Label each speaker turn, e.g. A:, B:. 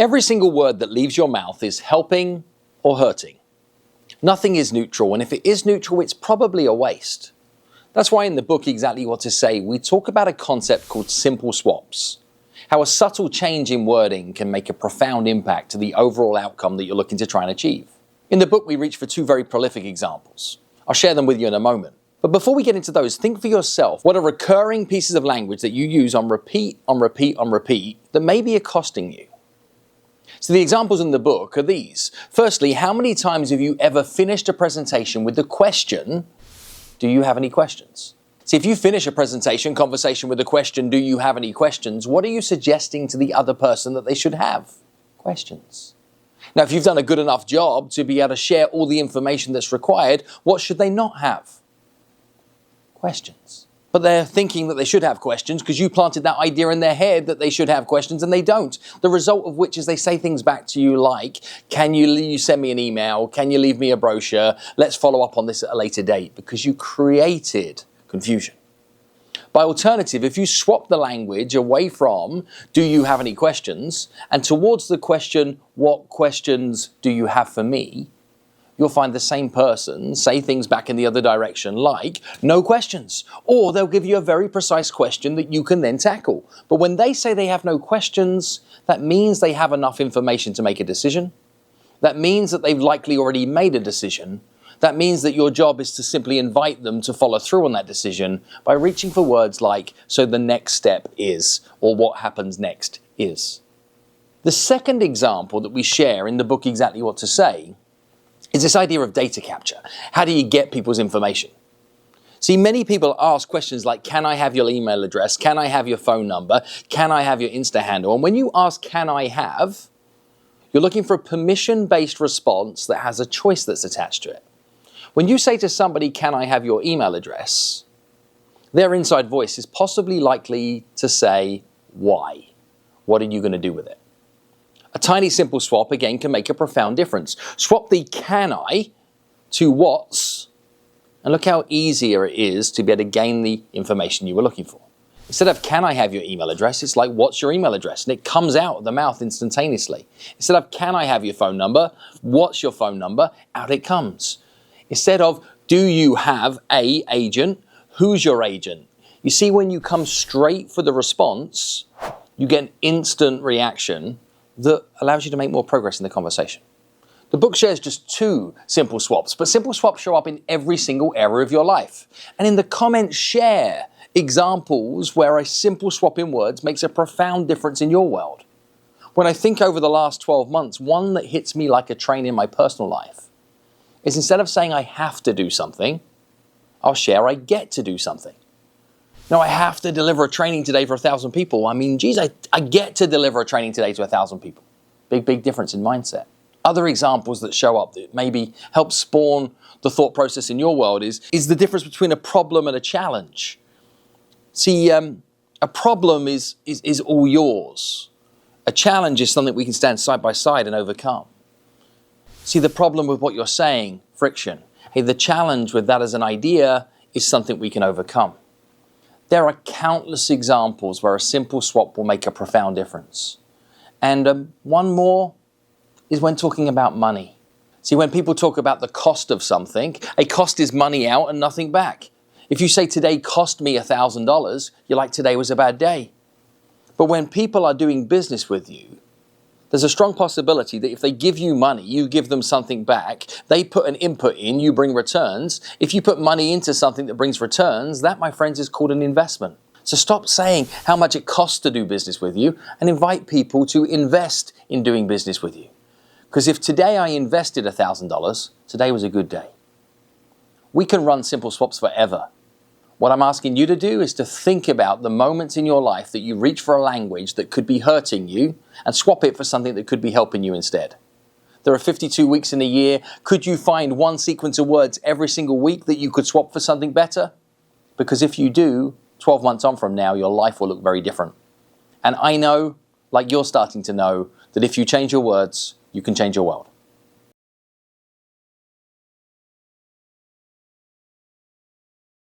A: Every single word that leaves your mouth is helping or hurting. Nothing is neutral, and if it is neutral, it's probably a waste. That's why in the book, Exactly What to Say, we talk about a concept called simple swaps. How a subtle change in wording can make a profound impact to the overall outcome that you're looking to try and achieve. In the book, we reach for two very prolific examples. I'll share them with you in a moment. But before we get into those, think for yourself what are recurring pieces of language that you use on repeat that maybe are costing you. So the examples in the book are these. Firstly, how many times have you ever finished a presentation with the question, do you have any questions? See, if you finish a conversation with the question, do you have any questions, what are you suggesting to the other person that they should have? Questions. Now, if you've done a good enough job to be able to share all the information that's required, what should they not have? Questions. But they're thinking that they should have questions because you planted that idea in their head that they should have questions and they don't. The result of which is they say things back to you like, can you send me an email? Can you leave me a brochure? Let's follow up on this at a later date, because you created confusion. By alternative, if you swap the language away from, do you have any questions, and towards the question, what questions do you have for me? You'll find the same person say things back in the other direction like, no questions. Or they'll give you a very precise question that you can then tackle. But when they say they have no questions, that means they have enough information to make a decision. That means that they've likely already made a decision. That means that your job is to simply invite them to follow through on that decision by reaching for words like, so the next step is, or what happens next is. The second example that we share in the book Exactly What to Say is this idea of data capture. How do you get people's information? See, many people ask questions like, can I have your email address? Can I have your phone number? Can I have your Insta handle? And when you ask, can I have, you're looking for a permission-based response that has a choice that's attached to it. When you say to somebody, can I have your email address? Their inside voice is possibly likely to say, why? What are you going to do with it? A tiny simple swap, again, can make a profound difference. Swap the can I to what's, and look how easier it is to be able to gain the information you were looking for. Instead of can I have your email address, it's like what's your email address? And it comes out of the mouth instantaneously. Instead of can I have your phone number, what's your phone number? Out it comes. Instead of do you have a agent, who's your agent? You see, when you come straight for the response, you get an instant reaction that allows you to make more progress in the conversation. The book shares just two simple swaps, but simple swaps show up in every single area of your life. And in the comments, share examples where a simple swap in words makes a profound difference in your world. When I think over the last 12 months, one that hits me like a train in my personal life is instead of saying I have to do something, I'll share I get to do something. No, I have to deliver a training today for 1,000 people. I mean, geez, I get to deliver a training today to 1,000 people. Big difference in mindset. Other examples that show up that maybe help spawn the thought process in your world is the difference between a problem and a challenge. See, a problem is all yours. A challenge is something we can stand side by side and overcome. See, the problem with what you're saying, friction. Hey, the challenge with that as an idea is something we can overcome. There are countless examples where a simple swap will make a profound difference. And one more is when talking about money. See, when people talk about the cost of something, a cost is money out and nothing back. If you say today cost me $1,000, you're like today was a bad day. But when people are doing business with you, there's a strong possibility that if they give you money, you give them something back. They put an input in, you bring returns. If you put money into something that brings returns, that, my friends, is called an investment. So stop saying how much it costs to do business with you and invite people to invest in doing business with you. Because if today I invested $1,000, today was a good day. We can run simple swaps forever. What I'm asking you to do is to think about the moments in your life that you reach for a language that could be hurting you and swap it for something that could be helping you instead. There are 52 weeks in a year. Could you find one sequence of words every single week that you could swap for something better? Because if you do, 12 months on from now, your life will look very different. And I know, like you're starting to know, that if you change your words, you can change your world.